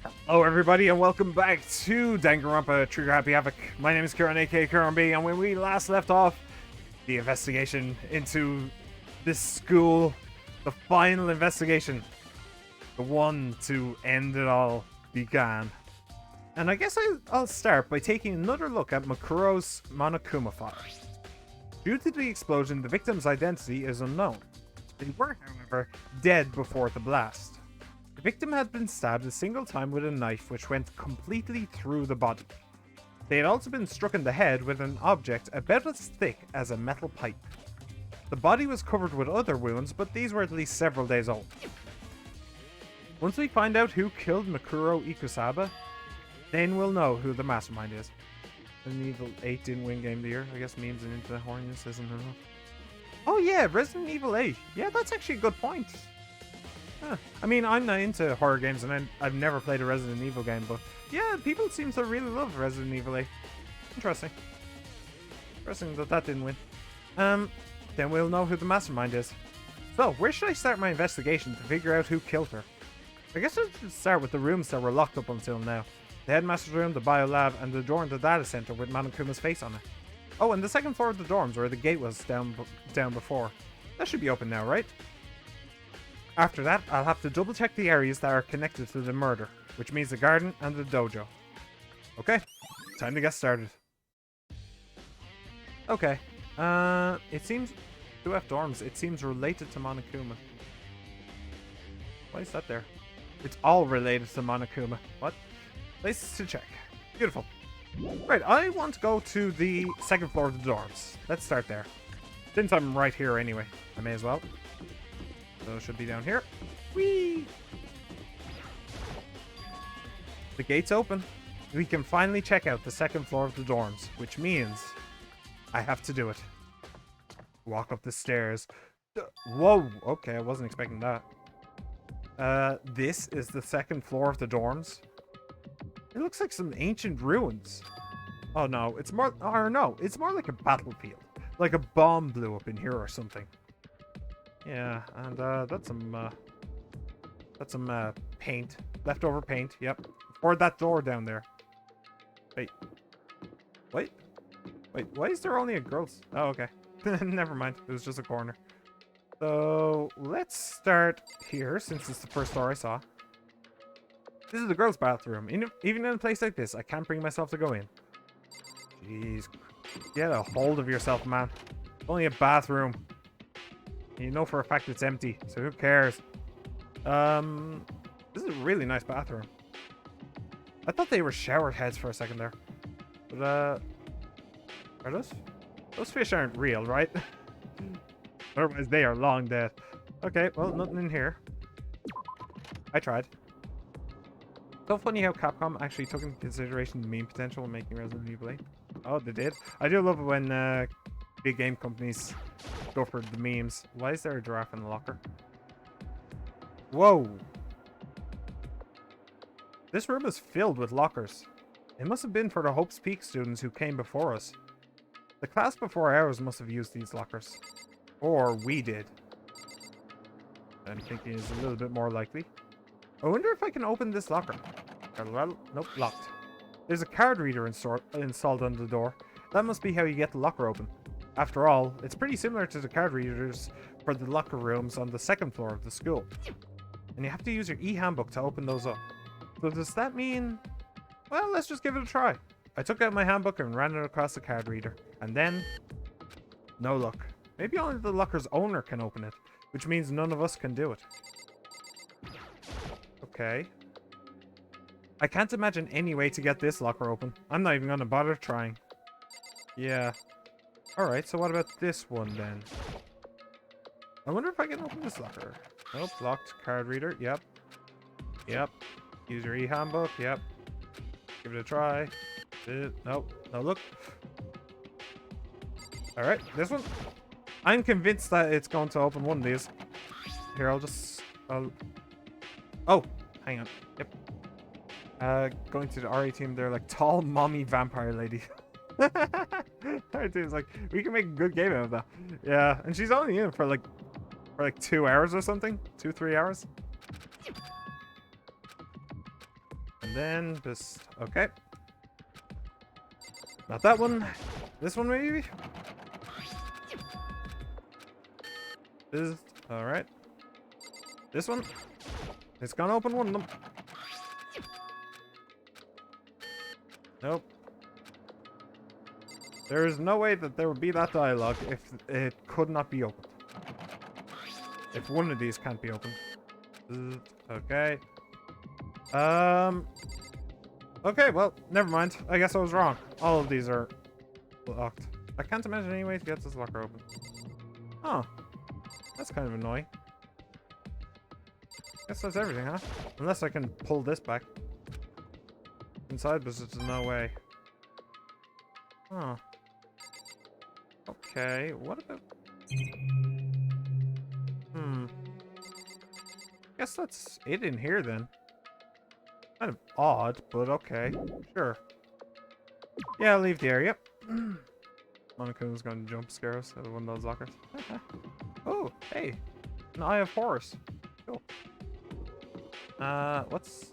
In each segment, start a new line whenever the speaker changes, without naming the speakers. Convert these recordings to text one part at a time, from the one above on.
Hello everybody and welcome back to Danganronpa Trigger Happy Havoc. My name is Kieran, aka AciaranB, and when we last left off, the investigation into this school, the final investigation, the one to end it all, began. And I guess I'll start by taking another look at Makuro's Monokuma file. Due to the explosion, the victim's identity is unknown. They were, however, dead before the blast. The victim had been stabbed a single time with a knife which went completely through the body. They had also been struck in the head with an object about as thick as a metal pipe. The body was covered with other wounds, but these were at least several days old. Once we find out who killed Makuro Ikusaba, then we'll know who the mastermind is. Resident Evil 8 didn't win Game of the Year. I guess memes and into the horniness isn't enough. Oh yeah, Resident Evil 8. Yeah, that's actually a good point. Huh. I mean, I'm not into horror games and I've never played a Resident Evil game, but yeah, people seem to really love Resident Evil 8. Interesting. Interesting that didn't win. Then we'll know who the mastermind is. So, where should I start my investigation to figure out who killed her? I guess I should start with the rooms that were locked up until now. The headmaster's room, the bio lab, and the door in the data center with Monokuma's face on it. Oh, and the second floor of the dorms where the gate was down before. That should be open now, right? After that, I'll have to double check the areas that are connected to the murder, which means the garden and the dojo. Okay, time to get started. Okay, it seems 2F dorms, it seems related to Monokuma. Why is that there? It's all related to Monokuma. What? Places to check. Beautiful. Right, I want to go to the second floor of the dorms. Let's start there. Since I'm right here anyway, I may as well. So it should be down here. Whee! The gate's open. We can finally check out the second floor of the dorms, which means I have to do it. Walk up the stairs. Whoa! Okay, I wasn't expecting that. This is the second floor of the dorms. It looks like some ancient ruins. Oh no, it's more... Or no, it's more like a battlefield. Like a bomb blew up in here or something. Yeah, and that's some paint, leftover paint. Yep, or that door down there. Wait, why is there only a girls? Oh, okay. Never mind. It was just a corner. So let's start here, since it's the first door I saw. This is the girls' bathroom. Even in a place like this, I can't bring myself to go in. Jeez, get a hold of yourself, man. It's only a bathroom. You know for a fact it's empty, so who cares? This is a really nice bathroom. I thought they were shower heads for a second there. But, are those fish aren't real, right? Otherwise they are long dead. Okay, well, nothing in here. I tried. So funny how Capcom actually took into consideration the meme potential when making Resident Evil 8. Oh, they did? I do love it when, big game companies go for the memes. Why is there a giraffe in the locker? Whoa! This room is filled with lockers. It must have been for the Hope's Peak students who came before us. The class before ours must have used these lockers. Or we did. I'm thinking is a little bit more likely. I wonder if I can open this locker. Well, nope, locked. There's a card reader installed on the door. That must be how you get the locker open. After all, it's pretty similar to the card readers for the locker rooms on the second floor of the school. And you have to use your e-handbook to open those up. So does that mean... Well, let's just give it a try. I took out my handbook and ran it across the card reader. And then... no luck. Maybe only the locker's owner can open it, which means none of us can do it. Okay. I can't imagine any way to get this locker open. I'm not even gonna bother trying. Yeah. Alright, so what about this one then? I wonder if I can open this locker. Nope, locked. Card reader. Yep. Yep. Use your e-handbook. Yep. Give it a try. Nope. No look. Alright, this one. I'm convinced that it's going to open one of these. Here, Oh, hang on. Yep. Going to the RA team, they're like tall mommy vampire lady. Our team's like, we can make a good game out of that. Yeah, and she's only in for like 2 hours or something. 2-3 hours. And then this. Okay. Not that one. This one maybe? This. Alright. This one. It's gonna open one of them. Nope. There is no way that there would be that dialogue if it could not be opened. If one of these can't be opened. Okay. Okay, well, never mind. I guess I was wrong. All of these are locked. I can't imagine any way to get this locker open. Oh. That's kind of annoying. Guess that's everything, huh? Unless I can pull this back. Inside, but there's no way. Oh. Okay, what about... Guess that's it in here then. Kind of odd, but okay. Sure. Yeah, I'll leave the area. Monacoon's gonna jump scare us out of one of those lockers. Oh, hey. An Eye of Horus. Cool. What's...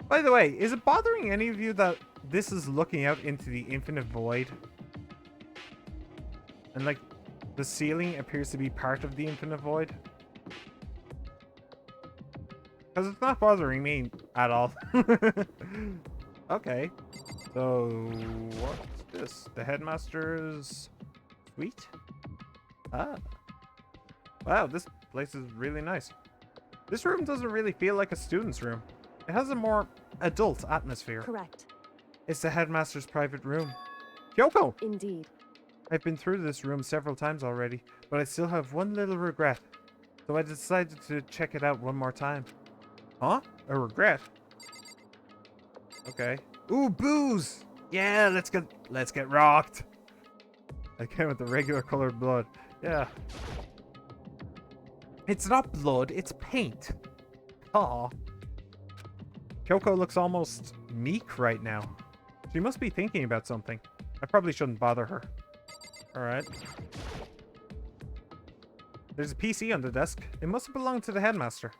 By the way, is it bothering any of you that this is looking out into the infinite void? And, like, the ceiling appears to be part of the infinite void? Because it's not bothering me at all. Okay. So, what's this? The headmaster's suite? Ah. Wow, this place is really nice. This room doesn't really feel like a student's room. It has a more adult atmosphere.
Correct.
It's the headmaster's private room. Kyoko!
Indeed.
I've been through this room several times already, but I still have one little regret. So I decided to check it out one more time. Huh? A regret? Okay. Ooh, booze! Yeah, let's get rocked. I came with the regular colored blood. Yeah. It's not blood, it's paint. Aw. Kyoko looks almost meek right now. She must be thinking about something. I probably shouldn't bother her. Alright. There's a PC on the desk. It must have belonged to the headmaster.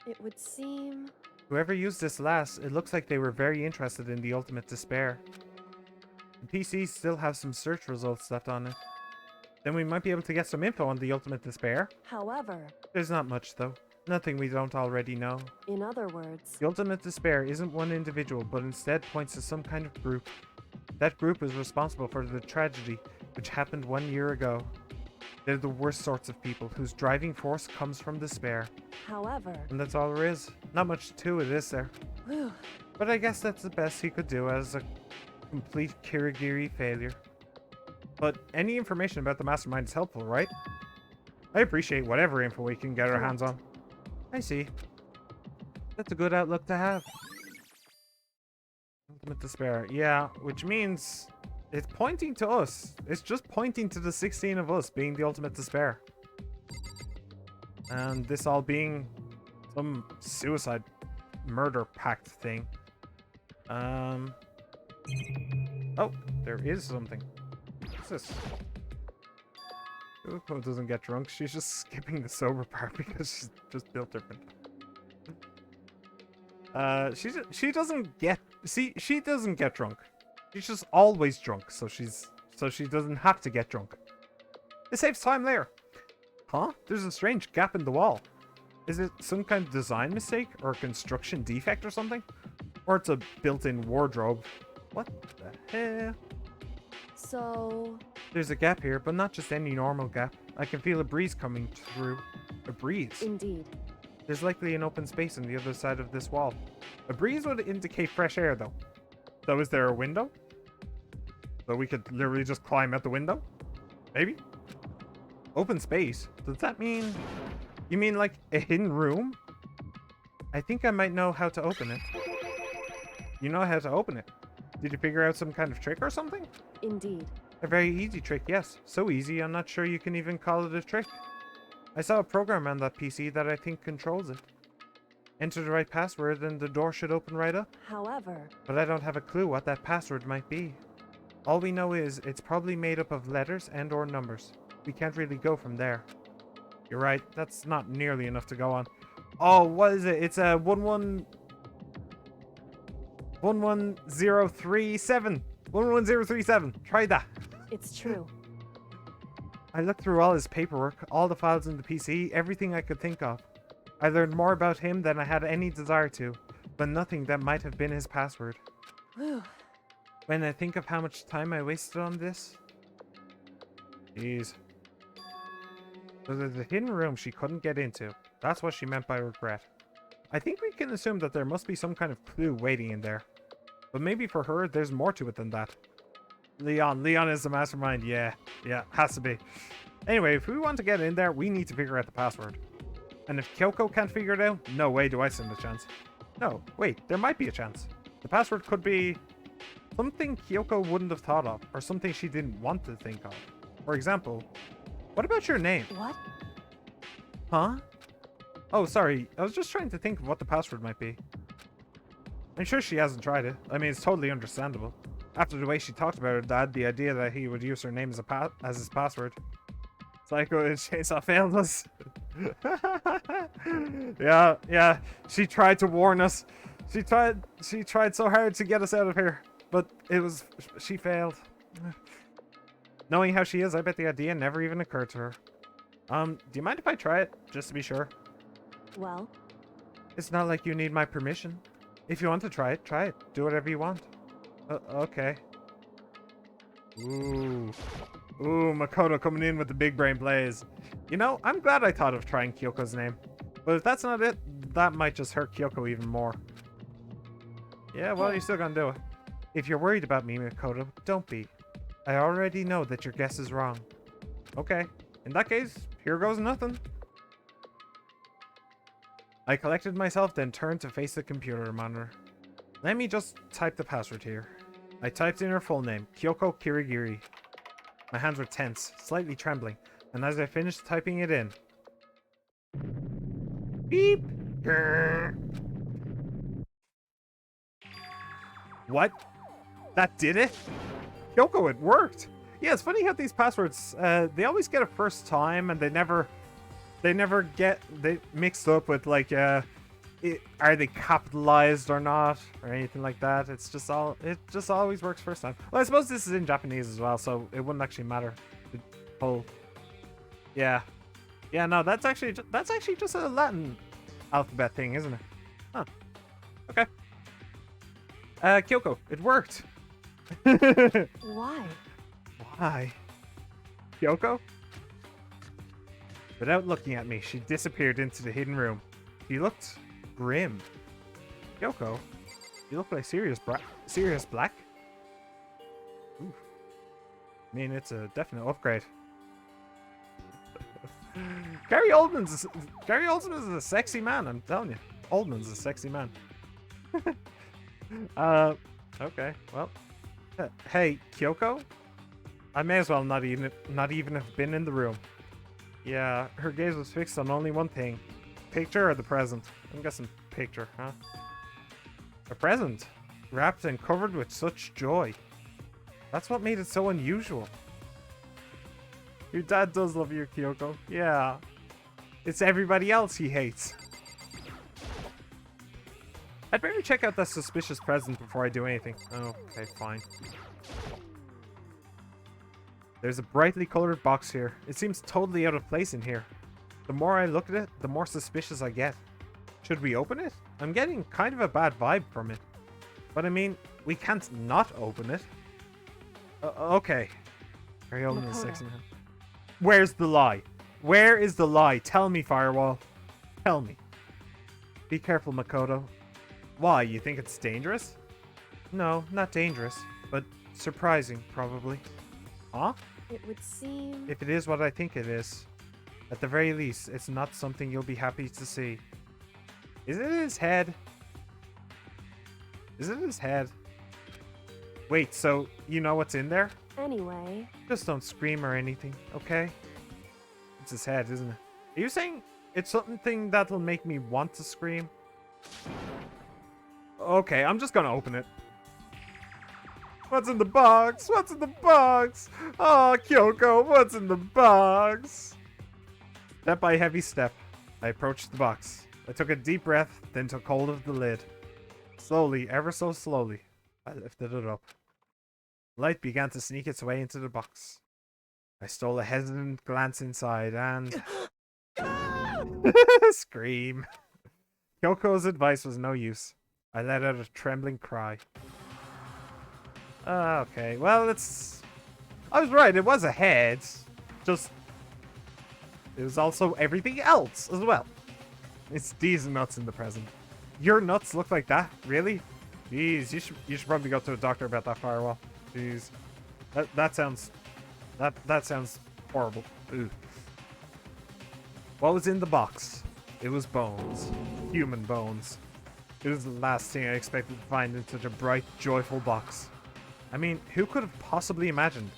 It would seem...
Whoever used this last, it looks like they were very interested in the ultimate despair. The PC still has some search results left on it. Then we might be able to get some info on the ultimate despair.
However...
There's not much though. Nothing we don't already know.
In other words...
The ultimate despair isn't one individual, but instead points to some kind of group. That group is responsible for the tragedy which happened 1 year ago. They're the worst sorts of people whose driving force comes from despair.
However...
And that's all there is. Not much to it, is there?
Whew.
But I guess that's the best he could do as a complete Kirigiri failure. But any information about the mastermind is helpful, right? I appreciate whatever info we can get our hands on. I see. That's a good outlook to have. Ultimate despair. Yeah, which means it's pointing to us. It's just pointing to the 16 of us being the ultimate despair. And this all being some suicide murder pact thing. Oh, there is something. What's this? Kyoko doesn't get drunk. She's just skipping the sober part because she's just built different. She doesn't get... See, she doesn't get drunk. She's just always drunk, so she doesn't have to get drunk. It saves time later. Huh? There's a strange gap in the wall. Is it some kind of design mistake or a construction defect or something? Or it's a built-in wardrobe. What the hell?
So...
There's a gap here, but not just any normal gap. I can feel a breeze coming through. A breeze?
Indeed.
There's likely an open space on the other side of this wall. A breeze would indicate fresh air, though. So is there a window? So we could literally just climb out the window? Maybe? Open space? Does that mean... You mean like a hidden room? I think I might know how to open it. You know how to open it? Did you figure out some kind of trick or something?
Indeed.
A very easy trick, yes. So easy, I'm not sure you can even call it a trick. I saw a program on that PC that I think controls it. Enter the right password and the door should open right up.
However...
But I don't have a clue what that password might be. All we know is it's probably made up of letters and or numbers. We can't really go from there. You're right, that's not nearly enough to go on. Oh, what is it? It's a 11037. 11037. Try that.
It's true.
I looked through all his paperwork, all the files in the PC, everything I could think of. I learned more about him than I had any desire to, but nothing that might have been his password.
Whew.
When I think of how much time I wasted on this... Jeez. So there's a hidden room she couldn't get into. That's what she meant by regret. I think we can assume that there must be some kind of clue waiting in there. But maybe for her, there's more to it than that. Leon is the mastermind. Yeah, has to be. Anyway, if we want to get in there, we need to figure out the password. And if Kyoko can't figure it out, no way do I stand a chance. No, wait, there might be a chance. The password could be something Kyoko wouldn't have thought of, or something she didn't want to think of. For example, what about your name?
What?
Huh? Oh, sorry, I was just trying to think of what the password might be. I'm sure she hasn't tried it. I mean, it's totally understandable. After the way she talked about her dad, the idea that he would use her name as his password. Psycho Chainsaw failed us. yeah. She tried to warn us. She tried so hard to get us out of here, but she failed. Knowing how she is, I bet the idea never even occurred to her. Do you mind if I try it, just to be sure?
Well?
It's not like you need my permission. If you want to try it, try it. Do whatever you want. Okay. Ooh, Makoto coming in with the big brain plays. You know, I'm glad I thought of trying Kyoko's name. But if that's not it, that might just hurt Kyoko even more. Yeah, well, you're still gonna do it. If you're worried about me, Makoto, don't be. I already know that your guess is wrong. Okay, in that case, here goes nothing. I collected myself, then turned to face the computer monitor. Let me just type the password here. I typed in her full name, Kyoko Kirigiri. My hands were tense, slightly trembling, and as I finished typing it in... Beep! What? That did it? Kyoko, it worked! Yeah, it's funny how these passwords, they always get a first time, and they never get mixed up with, like, are they capitalized or not, or anything like that. It just always works first time. Well, I suppose this is in Japanese as well, so it wouldn't actually matter. The whole, yeah, no, that's actually just a Latin alphabet thing, isn't it? Huh. Okay. Kyoko, it worked.
Why?
Why? Kyoko? Without looking at me, she disappeared into the hidden room. She looked grim. Kyoko, you look like Sirius Black. Ooh. I mean, it's a definite upgrade. Gary Oldman's is a sexy man, I'm telling you. Oldman's a sexy man. Okay, well. Hey, Kyoko? I may as well not even have been in the room. Yeah, her gaze was fixed on only one thing. Picture or the present? I'm guessing picture, huh? A present, wrapped and covered with such joy. That's what made it so unusual. Your dad does love you, Kyoko. Yeah. It's everybody else he hates. I'd better check out that suspicious present before I do anything. Oh, okay, fine. There's a brightly colored box here. It seems totally out of place in here. The more I look at it, the more suspicious I get. Should we open it? I'm getting kind of a bad vibe from it. But I mean, we can't not open it. Okay. Very old and sexy man. Where's the lie? Where is the lie? Tell me, Firewall. Tell me. Be careful, Makoto. Why, you think it's dangerous? No, not dangerous, but surprising, probably. Huh?
It would seem...
If it is what I think it is, at the very least, it's not something you'll be happy to see. Is it his head? Is it his head? Wait, so you know what's in there?
Anyway...
Just don't scream or anything, okay? It's his head, isn't it? Are you saying it's something that'll make me want to scream? Okay, I'm just gonna open it. What's in the box? What's in the box? Oh, Kyoko, what's in the box? Step by heavy step, I approached the box. I took a deep breath, then took hold of the lid. Slowly, ever so slowly, I lifted it up. Light began to sneak its way into the box. I stole a hesitant glance inside and... Scream. Kyoko's advice was no use. I let out a trembling cry. Okay, well, it's... I was right, it was a head. Just... It was also everything else as well. It's these nuts in the present. Your nuts look like that? Really? Jeez, you should probably go to a doctor about that firewall. Jeez. That sounds horrible. Ooh. What was in the box? It was bones. Human bones. It was the last thing I expected to find in such a bright, joyful box. I mean, who could have possibly imagined?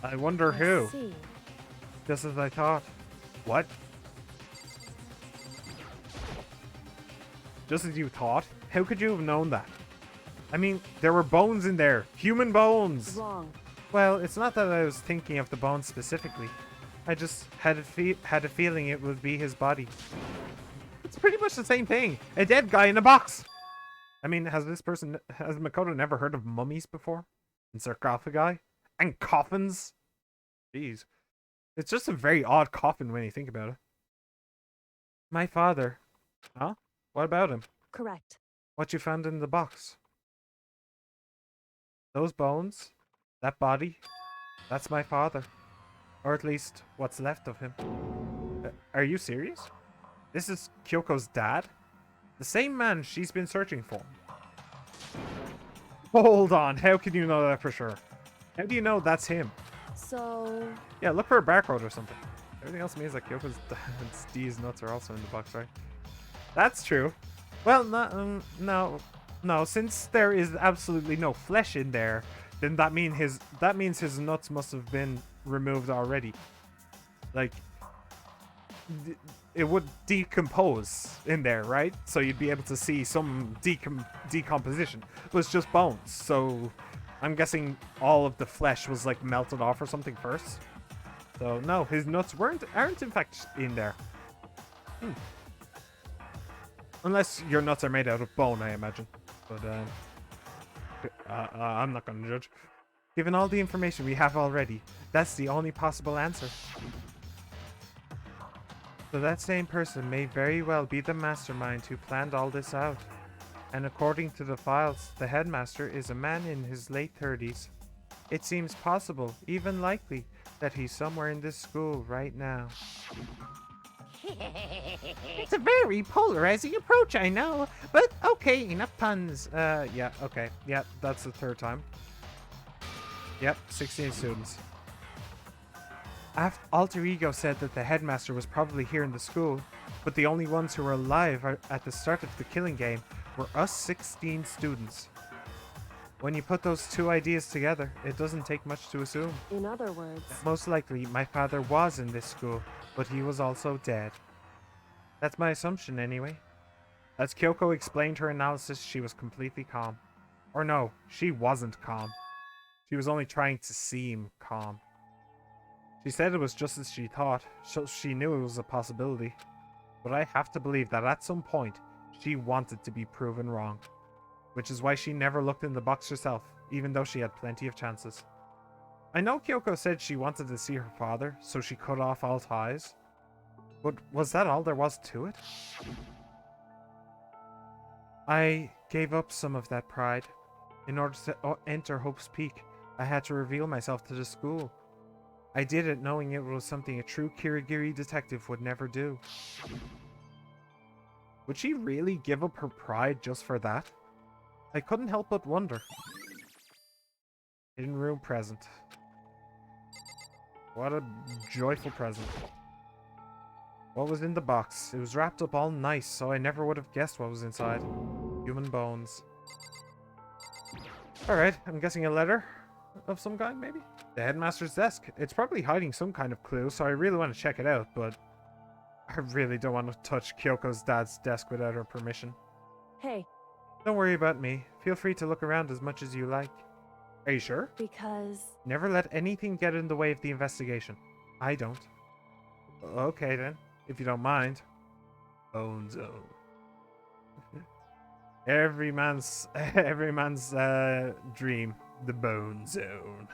I wonder who.
See.
Just as I thought. What? Just as you thought? How could you have known that? I mean, there were bones in there. Human bones!
Wrong.
Well, it's not that I was thinking of the bones specifically. I just had a feeling it would be his body. It's pretty much the same thing. A dead guy in a box! I mean, has Makoto never heard of mummies before? And sarcophagi? And coffins? Jeez. It's just a very odd coffin when you think about it. My father. Huh? What about him?
Correct.
What you found in the box? Those bones? That body? That's my father. Or at least, what's left of him. Are you serious? This is Kyoko's dad? The same man she's been searching for. Hold on, how can you know that for sure? How do you know that's him?
So...
Yeah, look for a barcode or something. Everything else means that Kyoko's dad's D's nuts are also in the box, right? That's true. Well, no. Since there is absolutely no flesh in there, then that means his nuts must have been removed already. Like, it would decompose in there, right? So you'd be able to see some decomposition. But it's just bones, so I'm guessing all of the flesh was like melted off or something first. So no, his nuts aren't in fact in there. Unless your nuts are made out of bone, I imagine. But I'm not gonna judge. Given all the information we have already, that's the only possible answer. So that same person may very well be the mastermind who planned all this out. And according to the files, the headmaster is a man in his late 30s. It seems possible, even likely, that he's somewhere in this school right now. It's a very polarizing approach, I know. But okay, enough puns. Yeah, okay. Yeah, that's the third time. Yep, 16 students. Alter Ego said that the headmaster was probably here in the school, but the only ones who were alive at the start of the killing game were us 16 students. When you put those two ideas together, it doesn't take much to assume.
In other words...
Most likely, my father was in this school, but he was also dead. That's my assumption, anyway. As Kyoko explained her analysis, she was completely calm. Or no, she wasn't calm. She was only trying to seem calm. She said it was just as she thought, so she knew it was a possibility. But I have to believe that at some point, she wanted to be proven wrong. Which is why she never looked in the box herself, even though she had plenty of chances. I know Kyoko said she wanted to see her father, so she cut off all ties. But was that all there was to it? I gave up some of that pride. In order to enter Hope's Peak, I had to reveal myself to the school. I did it knowing it was something a true Kirigiri detective would never do. Would she really give up her pride just for that? I couldn't help but wonder. Hidden room present. What a joyful present. What was in the box? It was wrapped up all nice, so I never would have guessed what was inside. Human bones. Alright, I'm guessing a letter of some kind, maybe? The headmaster's desk. It's probably hiding some kind of clue, so I really want to check it out, but I really don't want to touch Kyoko's dad's desk without her permission.
Hey.
Don't worry about me. Feel free to look around as much as you like. Are you sure?
Because...
Never let anything get in the way of the investigation. I don't. Okay then, if you don't mind. Bone zone. Every man's dream, the bone zone.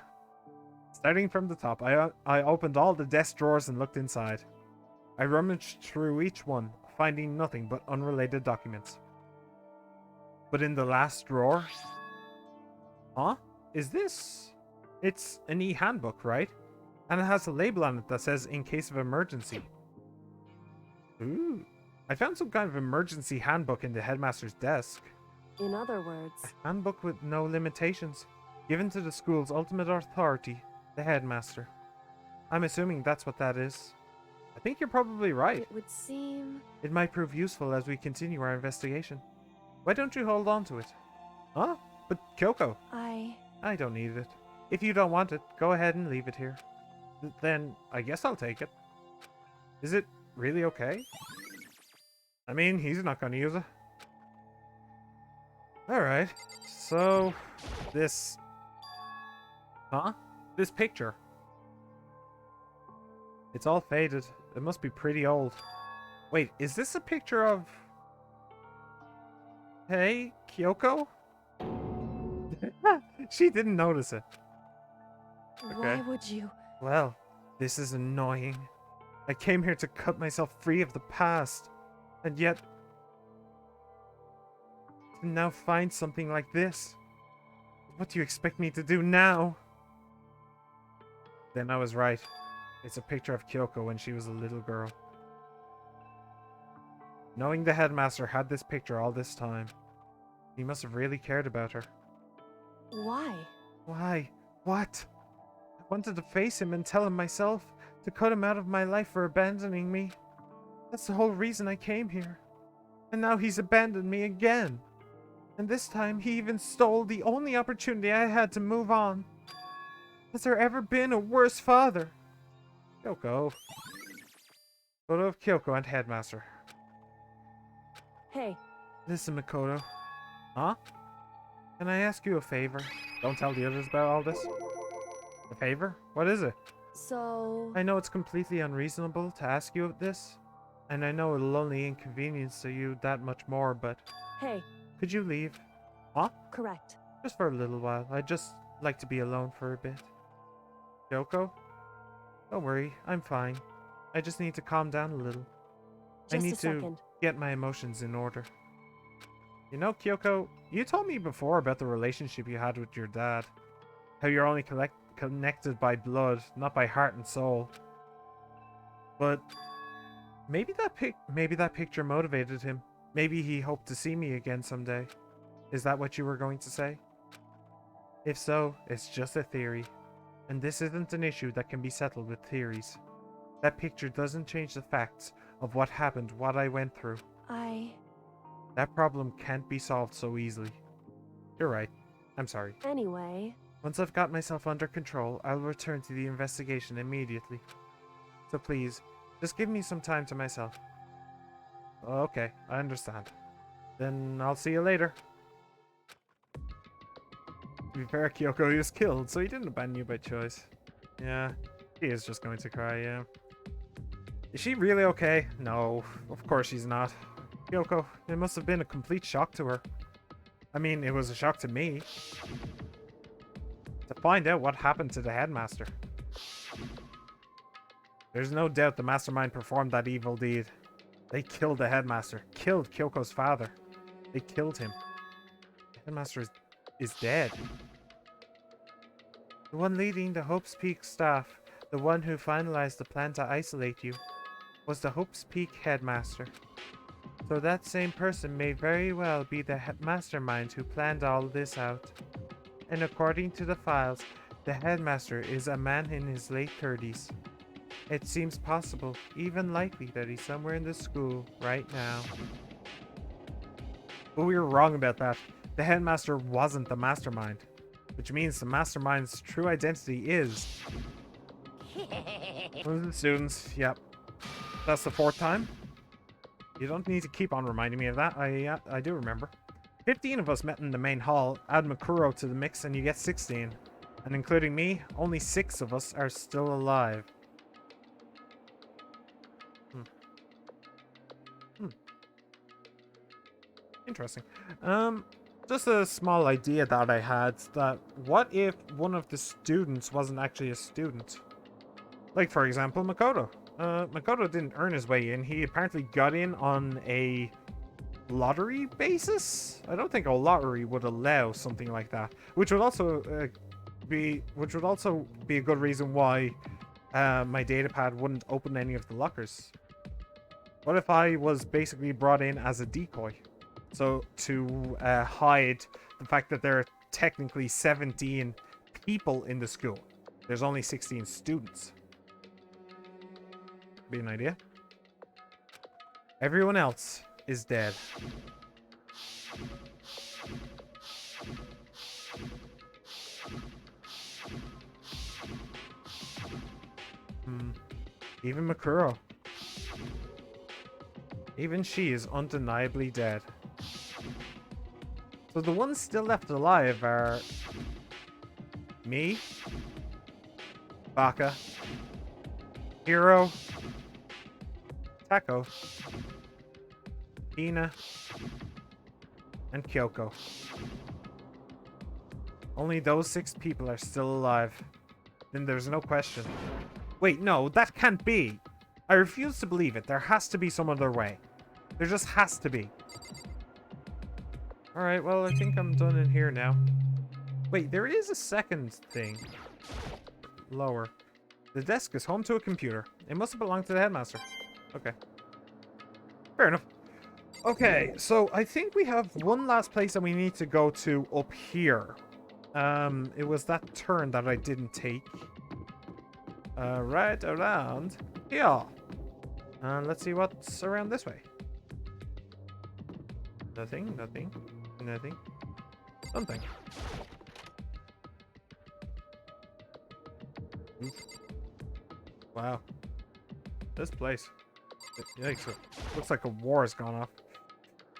Starting from the top, I opened all the desk drawers and looked inside. I rummaged through each one, finding nothing but unrelated documents. But in the last drawer... Huh? Is this... It's an e-handbook, right? And it has a label on it that says, in case of emergency. Ooh. I found some kind of emergency handbook in the headmaster's desk.
In other words,
A handbook with no limitations, given to the school's ultimate authority, the headmaster. I'm assuming that's what that is. I think you're probably right.
it would seem...
It might prove useful as we continue our investigation. Why don't you hold on to it? Huh? But Kyoko, I don't need it. If you don't want it, go ahead and leave it here. Then I guess I'll take it. Is it really okay? I mean, he's not going to use it. Alright, so this... Huh? This picture. It's all faded. It must be pretty old. Wait, is this a picture of... Hey, Kyoko? She didn't notice it.
Why would you...
Well, this is annoying. I came here to cut myself free of the past. And yet... to now find something like this. What do you expect me to do now? Then I was right. It's a picture of Kyoko when she was a little girl. Knowing the headmaster had this picture all this time, he must have really cared about her.
Why?
Why? What? I wanted to face him and tell him myself, to cut him out of my life for abandoning me. That's the whole reason I came here. And now he's abandoned me again. And this time he even stole the only opportunity I had to move on. Has there ever been a worse father? Kyoko. Photo of Kyoko and headmaster.
Hey,
Listen, Makoto. Huh? Can I ask you a favor? Don't tell the others about all this. A favor? What is it?
so...
I know it's completely unreasonable to ask you this, and I know it'll only inconvenience you that much more, but
Hey,
could you leave? Huh?
correct.
Just for a little while. I'd just like to be alone for a bit. Kyoko? Don't worry, I'm fine. I just need to calm down a little. I
Just
need
a second.
to get my emotions in order. You know, Kyoko, you told me before about the relationship you had with your dad. How you're only connected by blood, not by heart and soul. But maybe that picture motivated him. Maybe he hoped to see me again someday. Is that what you were going to say? If so, it's just a theory. And this isn't an issue that can be settled with theories. That picture doesn't change the facts of what happened, what I went through. That problem can't be solved so easily. You're right. I'm sorry.
Anyway,
Once I've got myself under control, I'll return to the investigation immediately. So please, just give me some time to myself. Okay, I understand. Then I'll see you later. To be fair, Kyoko, he was killed, so he didn't abandon you by choice. Yeah, he is just going to cry, yeah. Is she really okay? No, of course she's not. Kyoko, it must have been a complete shock to her. I mean, it was a shock to me. To find out what happened to the headmaster. There's no doubt the mastermind performed that evil deed. They killed the headmaster, killed Kyoko's father. They killed him. The headmaster is dead. The one leading the Hope's Peak staff, the one who finalized the plan to isolate you, was the Hope's Peak headmaster. So that same person may very well be the mastermind who planned all this out. And according to the files, the headmaster is a man in his late 30s. It seems possible, even likely, that he's somewhere in the school right now. But we were wrong about that. The headmaster wasn't the mastermind. Which means the mastermind's true identity is... one of the students, yep. That's the 4th time. You don't need to keep on reminding me of that. I do remember. 15 of us met in the main hall. Add Makuro to the mix and you get 16. And including me, only 6 of us are still alive. Interesting. Just a small idea that I had, that what if one of the students wasn't actually a student? Like, for example, Makoto. Makoto didn't earn his way in. He apparently got in on a lottery basis. I don't think a lottery would allow something like that, which would also be a good reason why my datapad wouldn't open any of the lockers. What if I was basically brought in as a decoy? So to hide the fact that there are technically 17 people in the school. There's only 16 students. Be an idea. Everyone else is dead. Even Makuro. Even she is undeniably dead. So the ones still left alive are me, Baka, Hiro, Tako, Ina, and Kyoko. Only those 6 people are still alive. Then there's no question. Wait, no, that can't be. I refuse to believe it. There has to be some other way. There just has to be. Alright, well, I think I'm done in here now. Wait, there is a second thing. Lower. The desk is home to a computer. It must have belonged to the headmaster. Okay. Fair enough. Okay, so I think we have one last place that we need to go to up here. It was that turn that I didn't take. Right around here. Let's see what's around this way. Nothing, nothing, nothing. Something. Oof. Wow. This place. Yikes. Looks like a war has gone off.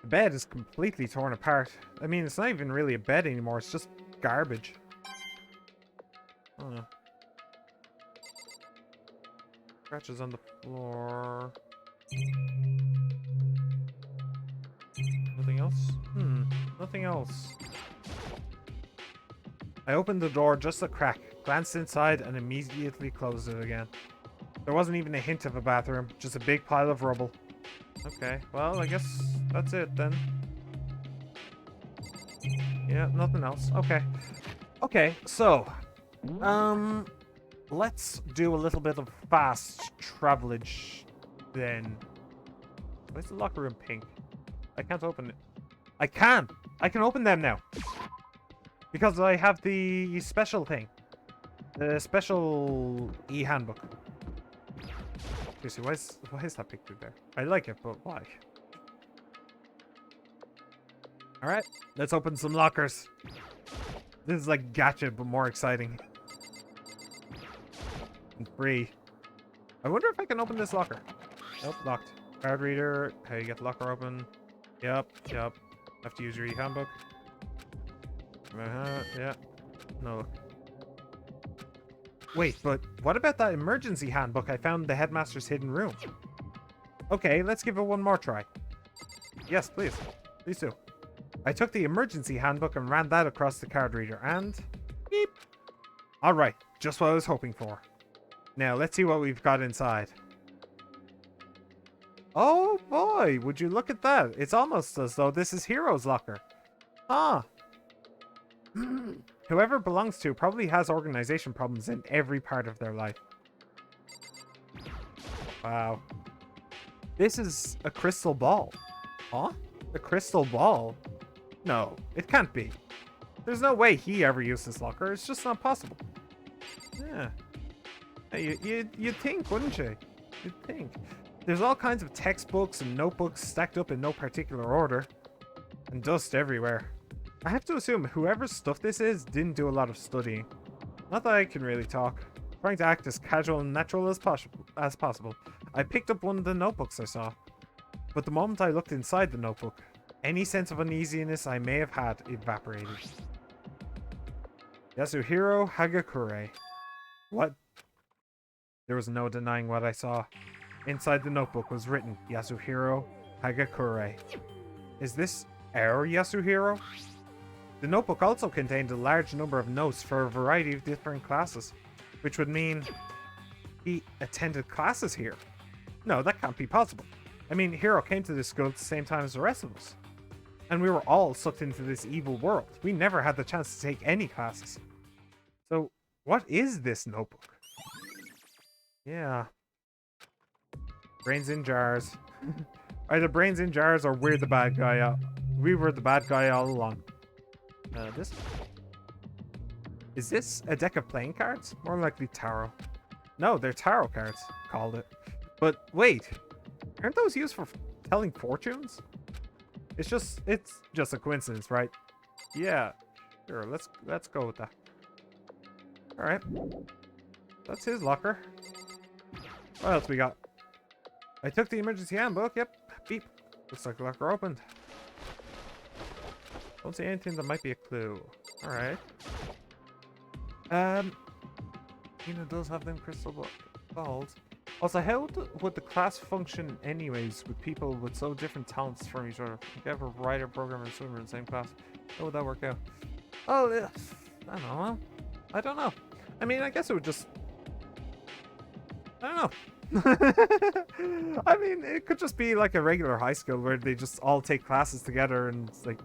The bed is completely torn apart. I mean, it's not even really a bed anymore. It's just garbage. Oh no. Scratches on the floor. Nothing else? Nothing else. I opened the door just a crack, glanced inside, and immediately closed it again. There wasn't even a hint of a bathroom, just a big pile of rubble. Okay, well, I guess that's it then. Yeah, nothing else. Okay. Okay, so, let's do a little bit of fast travelage then. Why is the locker room pink? I can't open it. I can! I can open them now! Because I have the special thing. The special e-handbook. Seriously, why is that picture there? I like it, but why? Alright, let's open some lockers. This is like Gacha, but more exciting. And free. I wonder if I can open this locker. Nope, locked. Card reader. How you get the locker open. Yep. Have to use your e-handbook. Yeah. No. Wait, but what about that emergency handbook I found in the headmaster's hidden room? Okay, let's give it one more try. Yes, please. Please do. I took the emergency handbook and ran that across the card reader and... beep. Alright, just what I was hoping for. Now, let's see what we've got inside. Oh boy, would you look at that? It's almost as though this is Hiro's locker. Ah. Whoever it belongs to probably has organization problems in every part of their life. Wow. This is a crystal ball. Huh? A crystal ball? No, it can't be. There's no way he ever used this locker. It's just not possible. Yeah. You'd think, wouldn't you? You'd think. There's all kinds of textbooks and notebooks stacked up in no particular order. And dust everywhere. I have to assume whoever's stuff this is didn't do a lot of studying. Not that I can really talk. Trying to act as casual and natural as possible. I picked up one of the notebooks I saw. But the moment I looked inside the notebook, any sense of uneasiness I may have had evaporated. Yasuhiro Hagakure. What? There was no denying what I saw. Inside the notebook was written Yasuhiro Hagakure. Is this our Yasuhiro? The notebook also contained a large number of notes for a variety of different classes, which would mean he attended classes here. No, that can't be possible. I mean, Hiro came to this school at the same time as the rest of us. And we were all sucked into this evil world. We never had the chance to take any classes. So, what is this notebook? Yeah. Brains in jars. Either brains in jars or we're the bad guy. We were the bad guy all along. This? Is this a deck of playing cards? More likely tarot. No, they're tarot cards. Called it. But wait. Aren't those used for telling fortunes? It's just a coincidence, right? Yeah. Sure, let's go with that. Alright. That's his locker. What else we got? I took the emergency handbook. Yep. Beep. Looks like the locker opened. Don't see anything that might be a clue. Alright. Tina does have them crystal balls. Also, how would the class function anyways with people with so different talents from each other? If you have a writer, programmer, and swimmer in the same class, how would that work out? Oh, yeah. I don't know. I don't know. I mean, I guess it would just... I don't know. I mean, it could just be like a regular high school where they just all take classes together and it's like...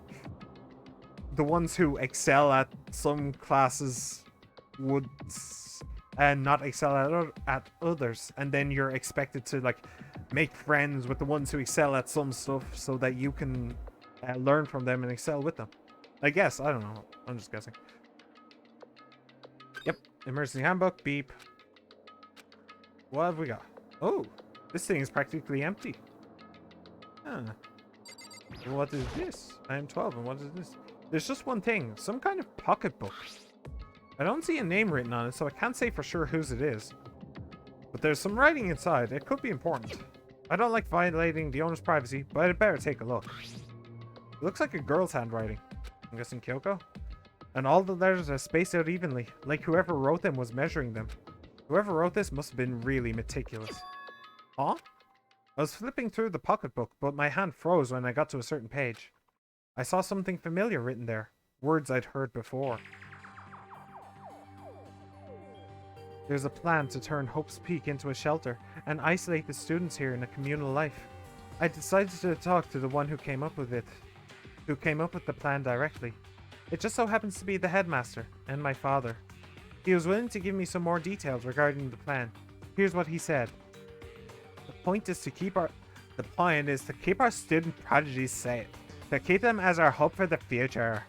The ones who excel at some classes would... and not excel at others, and then you're expected to like make friends with the ones who excel at some stuff so that you can learn from them and excel with them. I guess. I don't know. I'm just guessing. Yep. Emergency handbook. Beep. What have we got? Oh, this thing is practically empty. Huh. What is this? I am 12, and what is this? There's just one thing. Some kind of pocketbook. I don't see a name written on it, so I can't say for sure whose it is. But there's some writing inside. It could be important. I don't like violating the owner's privacy, but I'd better take a look. It looks like a girl's handwriting. I'm guessing Kyoko? And all the letters are spaced out evenly, like whoever wrote them was measuring them. Whoever wrote this must have been really meticulous. Huh? I was flipping through the pocketbook, but my hand froze when I got to a certain page. I saw something familiar written there. Words I'd heard before. There's a plan to turn Hope's Peak into a shelter and isolate the students here in a communal life. I decided to talk to the one who came up with the plan directly. It just so happens to be the headmaster and my father. He was willing to give me some more details regarding the plan. Here's what he said. The point is to keep our student prodigies safe, to keep them as our hope for the future.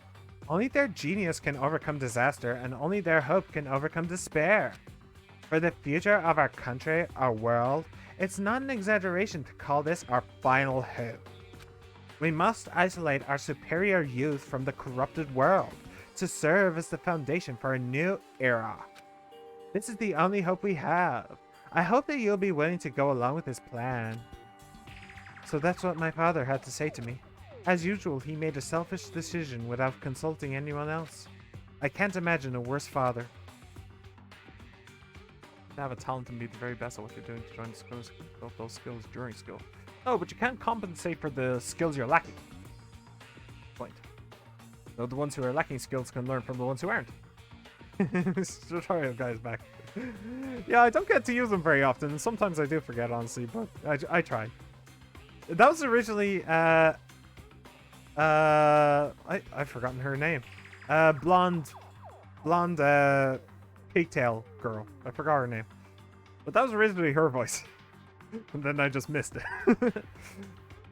Only their genius can overcome disaster, and only their hope can overcome despair. For the future of our country, our world, it's not an exaggeration to call this our final hope. We must isolate our superior youth from the corrupted world to serve as the foundation for a new era. This is the only hope we have. I hope that you'll be willing to go along with this plan. So that's what my father had to say to me. As usual, he made a selfish decision without consulting anyone else. I can't imagine a worse father. To have a talent and be the very best at what you're doing to join the schools, develop those skills during school. Oh, but you can't compensate for the skills you're lacking. Point. So the ones who are lacking skills can learn from the ones who aren't. This tutorial guy's back. Yeah, I don't get to use them very often. Sometimes I do forget, honestly, but I try. That was originally I've forgotten her name. Blonde pigtail girl. I forgot her name. But that was originally her voice. And then I just missed it.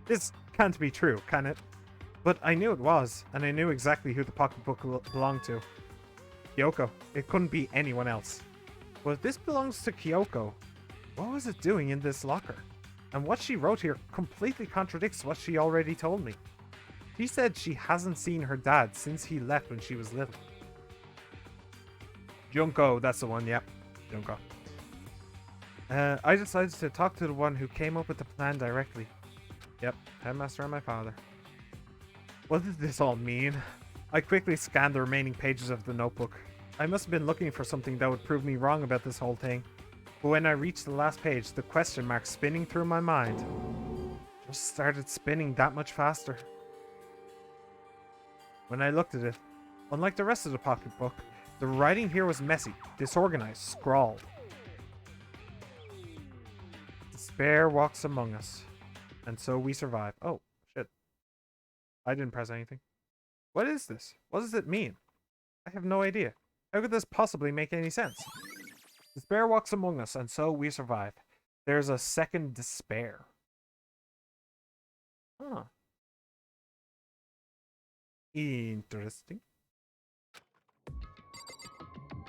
This can't be true, can it? But I knew it was, and I knew exactly who the pocketbook belonged to. Kyoko. It couldn't be anyone else. But if this belongs to Kyoko, what was it doing in this locker? And what she wrote here completely contradicts what she already told me. She said she hasn't seen her dad since he left when she was little. Junko, that's the one, yep. Junko. I decided to talk to the one who came up with the plan directly. Yep, headmaster and my father. What did this all mean? I quickly scanned the remaining pages of the notebook. I must have been looking for something that would prove me wrong about this whole thing. But when I reached the last page, the question mark spinning through my mind just started spinning that much faster. when I looked at it. Unlike the rest of the pocketbook, the writing here was messy, disorganized, scrawled. Despair walks among us, and so we survive. Oh, shit. I didn't press anything. What is this? What does it mean? I have no idea. How could this possibly make any sense? Despair walks among us, and so we survive. There's a second despair. Huh. Interesting.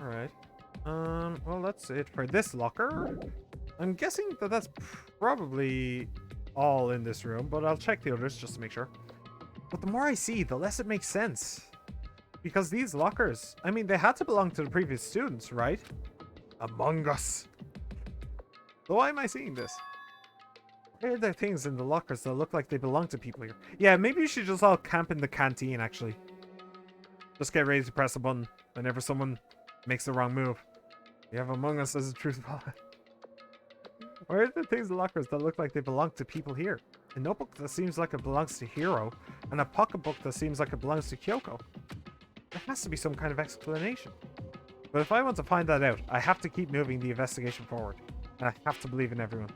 Alright. Well, that's it for this locker. I'm guessing that that's probably all in this room, but I'll check the others just to make sure. But the more I see, the less it makes sense. Because these lockers, I mean, they had to belong to the previous students, right? Among Us. So why am I seeing this? Why are there things in the lockers that look like they belong to people here? Yeah, maybe you should just all camp in the canteen, actually. Just get ready to press a button whenever someone makes the wrong move. You have Among Us as a truth wallet. Why are there things in the lockers that look like they belong to people here? A notebook that seems like it belongs to Hiro, and a pocketbook that seems like it belongs to Kyoko. There has to be some kind of explanation. But if I want to find that out, I have to keep moving the investigation forward. And I have to believe in everyone.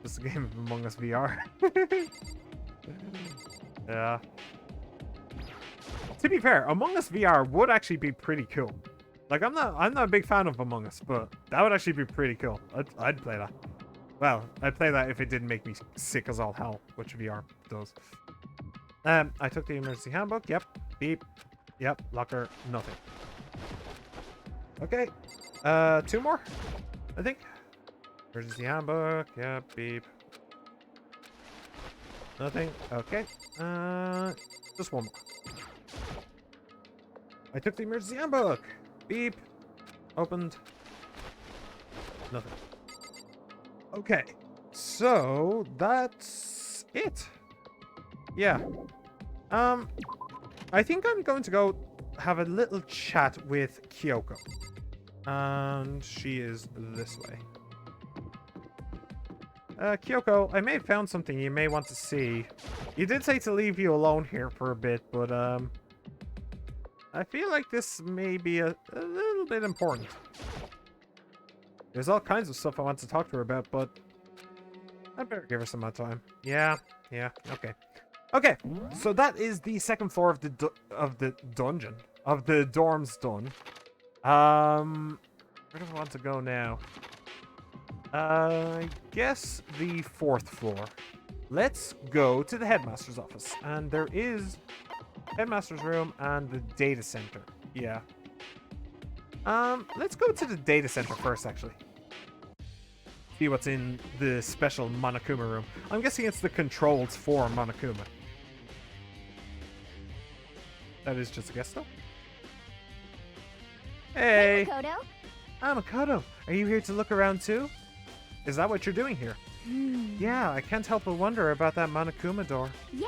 Just a game of Among Us VR. Yeah. To be fair, Among Us VR would actually be pretty cool. Like, I'm not a big fan of Among Us, but that would actually be pretty cool. I'd play that. Well, I'd play that if it didn't make me sick as all hell, which VR does. I took the emergency handbook. Yep. Beep. Yep. Locker. Nothing. Okay. 2 more, I think. Emergency handbook. Yep. Beep. Nothing. Okay. Just 1 more. I took the emergency handbook. Beep. Opened. Nothing. Okay. So that's it. Yeah. I think I'm going to go have a little chat with Kyoko. And she is this way. Kyoko, I may have found something you may want to see. You did say to leave you alone here for a bit, but I feel like this may be a little bit important. There's all kinds of stuff I want to talk to her about, but I better give her some more time. Yeah, okay. Okay, so that is the second floor of the dungeon. Of the dorms done. Where do I want to go now? I guess the 4th floor. Let's go to the headmaster's office. And there is headmaster's room and the data center. Yeah. Let's go to the data center first, actually. See what's in the special Monokuma room. I'm guessing it's the controls for Monokuma. That is just a guess, though. Hey!
Makoto?
I'm Makoto. Are you here to look around, too? Is that what you're doing here? Yeah, I can't help but wonder about that Monokuma door.
Yeah.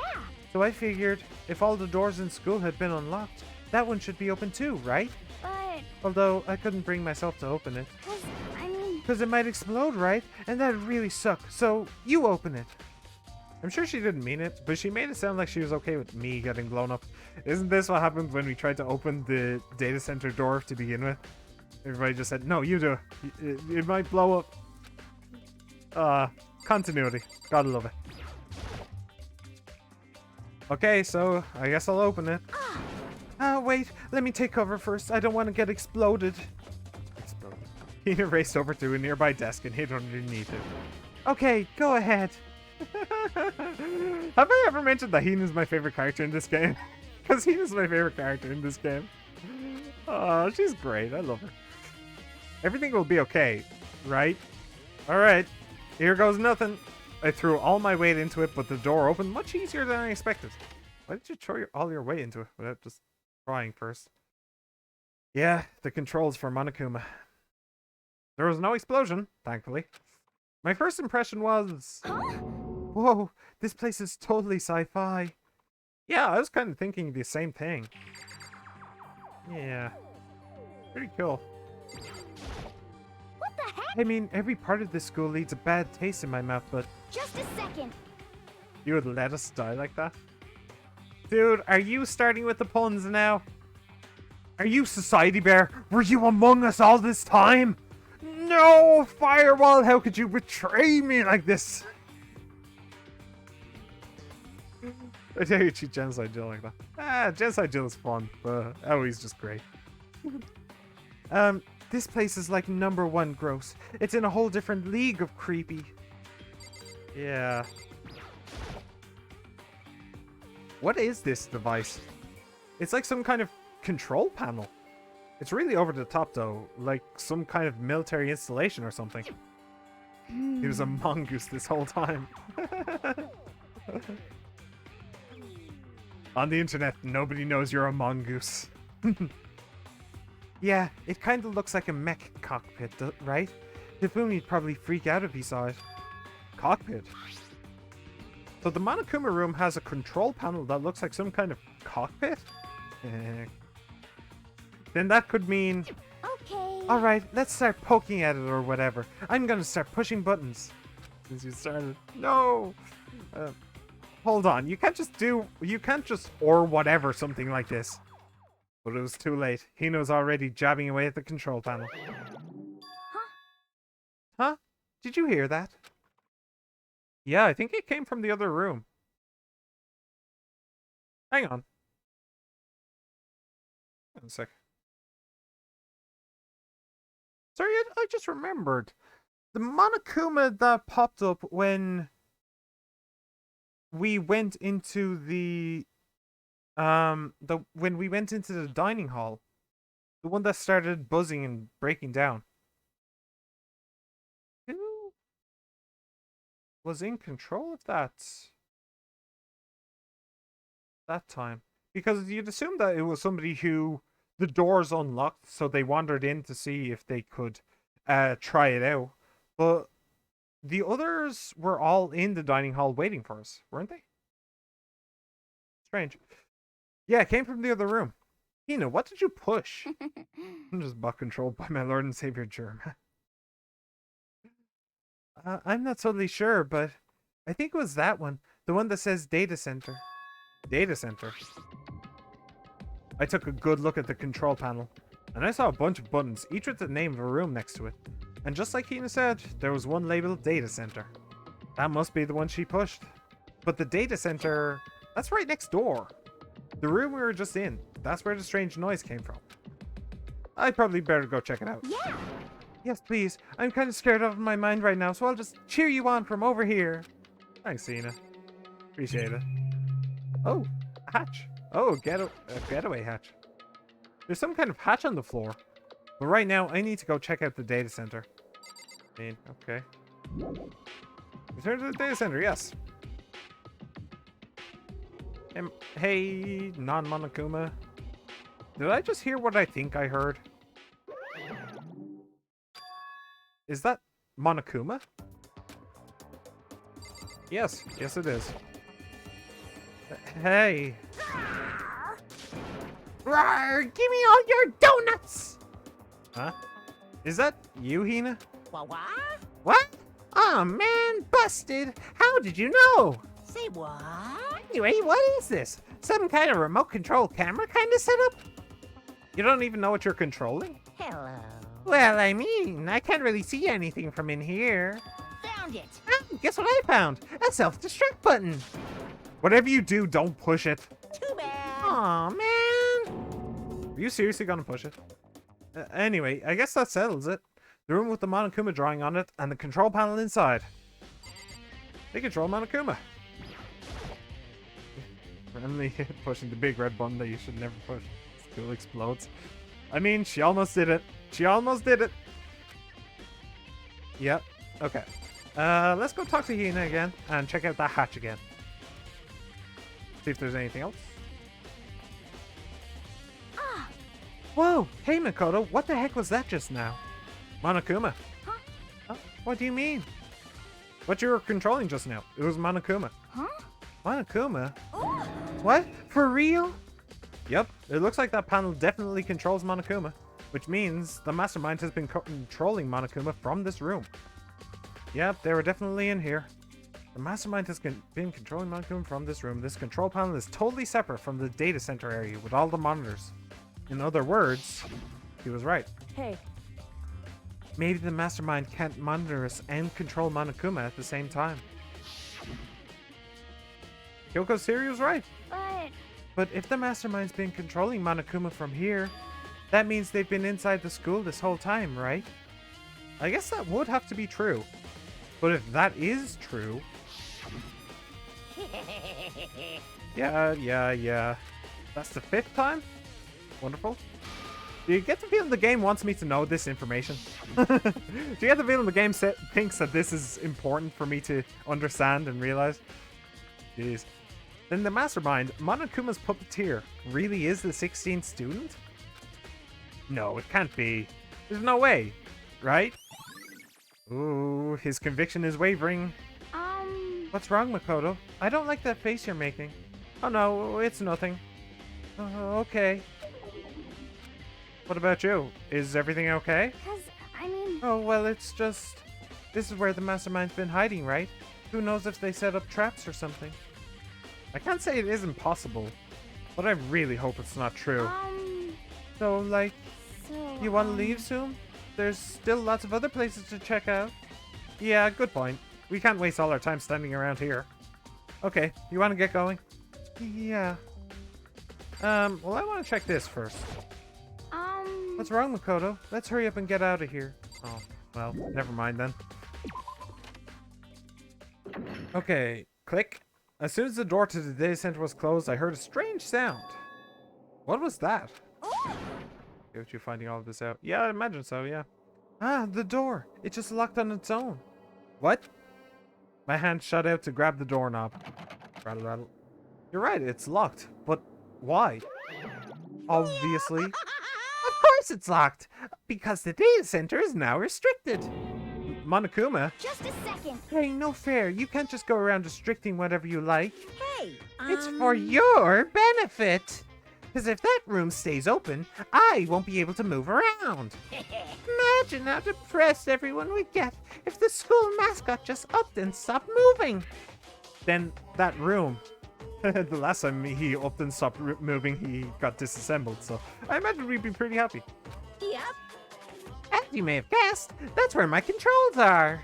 So I figured, if all the doors in school had been unlocked, that one should be open too, right?
But...
Although, I couldn't bring myself to open it. Because it might explode, right? And that'd really suck, so you open it. I'm sure she didn't mean it, but she made it sound like she was okay with me getting blown up. Isn't this what happened when we tried to open the data center door to begin with? Everybody just said, no, you do. It might blow up. Continuity. Gotta love it. Okay, so I guess I'll open it. Wait, let me take cover first. I don't want to get exploded. Hina raced over to a nearby desk and hid underneath it. Okay, go ahead. Have I ever mentioned that Hina's my favorite character in this game? Because Hina's my favorite character in this game. Oh, she's great. I love her. Everything will be okay, right? Alright, here goes nothing. I threw all my weight into it, but the door opened much easier than I expected. Why did you throw all your weight into it without just trying first? Yeah, the controls for Monokuma. There was no explosion, thankfully. My first impression was... Whoa, this place is totally sci-fi. Yeah, I was kind of thinking the same thing. Yeah. Pretty cool.
What the heck?
I mean, every part of this school leaves a bad taste in my mouth, but...
Just a second.
You would let us die like that? Dude, are you starting with the puns now? Are you Society Bear? Were you among us all this time? No, Firewall, how could you betray me like this? I tell you, cheat Genocide Jill like that. Genocide Jill is fun, but he's just great. This place is like #1 gross. It's in a whole different league of creepy. Yeah. What is this device? It's like some kind of control panel. It's really over the top though, like some kind of military installation or something. He was a mongoose this whole time. On the internet, nobody knows you're a mongoose. Yeah, it kind of looks like a mech cockpit, right? Hifuni'd probably freak out if he saw it. Cockpit? So the Monokuma room has a control panel that looks like some kind of cockpit? Then that could mean...
Okay.
Alright, let's start poking at it or whatever. I'm gonna start pushing buttons. Since you started. No! Hold on, you can't just or whatever something like this. But it was too late. Hino's already jabbing away at the control panel. Huh? Did you hear that? Yeah, I think it came from the other room. Hang on. One sec. Sorry, I just remembered. The Monokuma that popped up when we went into the when we went into the dining hall, the one that started buzzing and breaking down. Who was in control of that time? Because you'd assume that it was somebody who the doors unlocked, so they wandered in to see if they could try it out. But the others were all in the dining hall waiting for us, weren't they? Strange. Yeah, it came from the other room. Hina, what did you push? I'm just butt controlled by my Lord and Savior Germ. I'm not totally sure, but I think it was that one. The one that says data center. Data center. I took a good look at the control panel, and I saw a bunch of buttons, each with the name of a room next to it. And just like Hina said, there was one labeled data center. That must be the one she pushed. But the data center, that's right next door. The room we were just in, that's where the strange noise came from. I'd probably better go check it out.
Yeah.
Yes, please. I'm kind of scared out of my mind right now, so I'll just cheer you on from over here. Thanks, Hina. Appreciate it. Oh, a hatch. Oh, a getaway hatch. There's some kind of hatch on the floor. But right now, I need to go check out the data center. Okay. Return to the data center, yes. Hey, non-Monokuma. Did I just hear what I think I heard? Is that Monokuma? Yes, yes it is. Hey. Rawr, give me all your donuts! Huh? Is that you, Hina?
What?
What? Oh man, busted! How did you know?
Say what?
Anyway, what is this? Some kind of remote control camera kind of setup? You don't even know what you're controlling?
Hello.
Well, I mean, I can't really see anything from in here.
Found it.
Oh, guess what I found? A self-destruct button. Whatever you do, don't push it.
Too bad.
Aw, man. Are you seriously gonna push it? Anyway, I guess that settles it. The room with the Monokuma drawing on it and the control panel inside. They control Monokuma. Randomly pushing the big red button that you should never push. School explodes. I mean, she almost did it. She almost did it. Yep. Okay. Let's go talk to Hina again and check out that hatch again. See if there's anything else.
Ah.
Whoa! Hey, Makoto, what the heck was that just now? Monokuma.
Huh?
Huh? What do you mean? What you were controlling just now? It was Monokuma.
Huh?
Monokuma?
Oh.
What? For real? Yep, it looks like that panel definitely controls Monokuma, which means the mastermind has been controlling Monokuma from this room. Yep, they were definitely in here. The mastermind has been controlling Monokuma from this room. This control panel is totally separate from the data center area with all the monitors. In other words, he was right.
Hey,
Maybe the mastermind can't monitor us and control Monokuma at the same time. Kyoko Siri was right. But if the mastermind's been controlling Monokuma from here, that means they've been inside the school this whole time, right? I guess that would have to be true. But if that is true... Yeah. That's the 5th time? Wonderful. Do you get the feeling the game wants me to know this information? Do you get the feeling the game thinks that this is important for me to understand and realize? Jeez. Then the mastermind, Monokuma's puppeteer, really is the 16th student? No, it can't be. There's no way, right? Ooh, his conviction is wavering. What's wrong, Makoto? I don't like that face you're making. Oh no, it's nothing. Okay. What about you? Is everything okay? Oh, well, it's just... This is where the mastermind's been hiding, right? Who knows if they set up traps or something? I can't say it isn't possible, but I really hope it's not true. So, like, you want to leave soon? There's still lots of other places to check out. Yeah, good point. We can't waste all our time standing around here. Okay, you want to get going? Yeah. Well, I want to check this first. What's wrong, Makoto? Let's hurry up and get out of here. Oh, well, never mind then. Okay, click. As soon as the door to the data center was closed, I heard a strange sound. What was that? Get you finding all of this out. Yeah, I imagine so, yeah. Ah, the door. It just locked on its own. What? My hand shot out to grab the doorknob. Rattle, rattle. You're right, it's locked. But why? Obviously. Of course it's locked. Because the data center is now restricted. Monokuma?
Just a second.
Hey, no fair. You can't just go around restricting whatever you like.
Hey,
It's for your benefit. Because if that room stays open, I won't be able to move around. Imagine how depressed everyone would get if the school mascot just upped and stopped moving. Then that room, the last time he upped and stopped moving, he got disassembled. So I imagine we'd be pretty happy.
Yep.
As you may have guessed, that's where my controls are.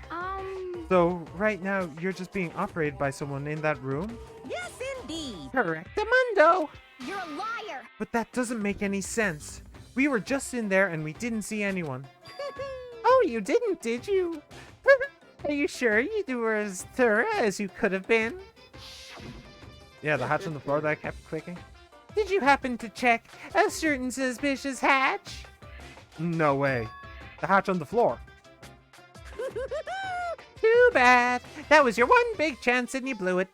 So right now, you're just being operated by someone in that room?
Yes, indeed.
Correctamundo.
You're a liar.
But that doesn't make any sense. We were just in there and we didn't see anyone. Oh, you didn't, did you? Are you sure you were as thorough as you could have been? Yeah, the hatch on the floor that I kept clicking. Did you happen to check a certain suspicious hatch? No way. The hatch on the floor. Too bad. That was your one big chance and you blew it.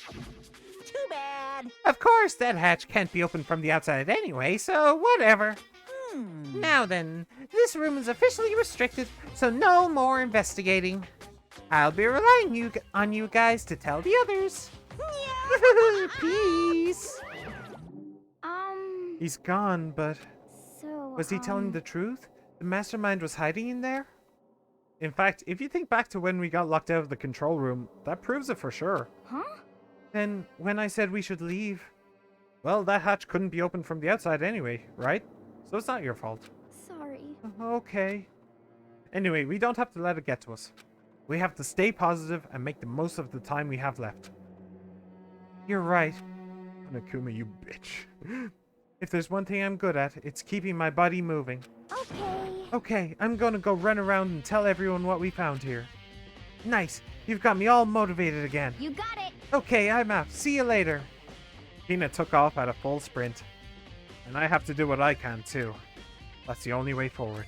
Too bad.
Of course, that hatch can't be opened from the outside anyway, so whatever. Now then, this room is officially restricted, so no more investigating. I'll be relying on you guys to tell the others. Peace. He's gone, but was he telling the truth? The mastermind was hiding in there? In fact, if you think back to when we got locked out of the control room, that proves it for sure.
Huh?
Then, when I said we should leave, well, that hatch couldn't be opened from the outside anyway, right? So it's not your fault.
Sorry.
Okay. Anyway, we don't have to let it get to us. We have to stay positive and make the most of the time we have left. You're right. Monokuma, you bitch. If there's one thing I'm good at, it's keeping my body moving.
Okay.
Okay, I'm gonna go run around and tell everyone what we found here. Nice. You've got me all motivated again.
You got it.
Okay, I'm out. See you later. Tina took off at a full sprint. And I have to do what I can, too. That's the only way forward.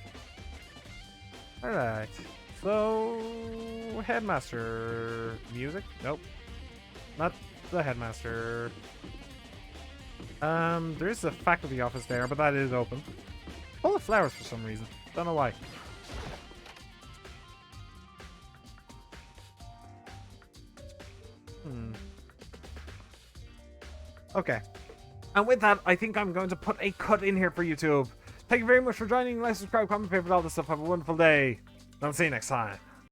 Alright. So... Headmaster... Music? Nope. Not the headmaster. There is a faculty office there, but that is open. Full of flowers for some reason. Don't know why. Okay. And with that, I think I'm going to put a cut in here for YouTube. Thank you very much for joining. Like, subscribe, comment, favorite, all this stuff. Have a wonderful day. I'll see you next time.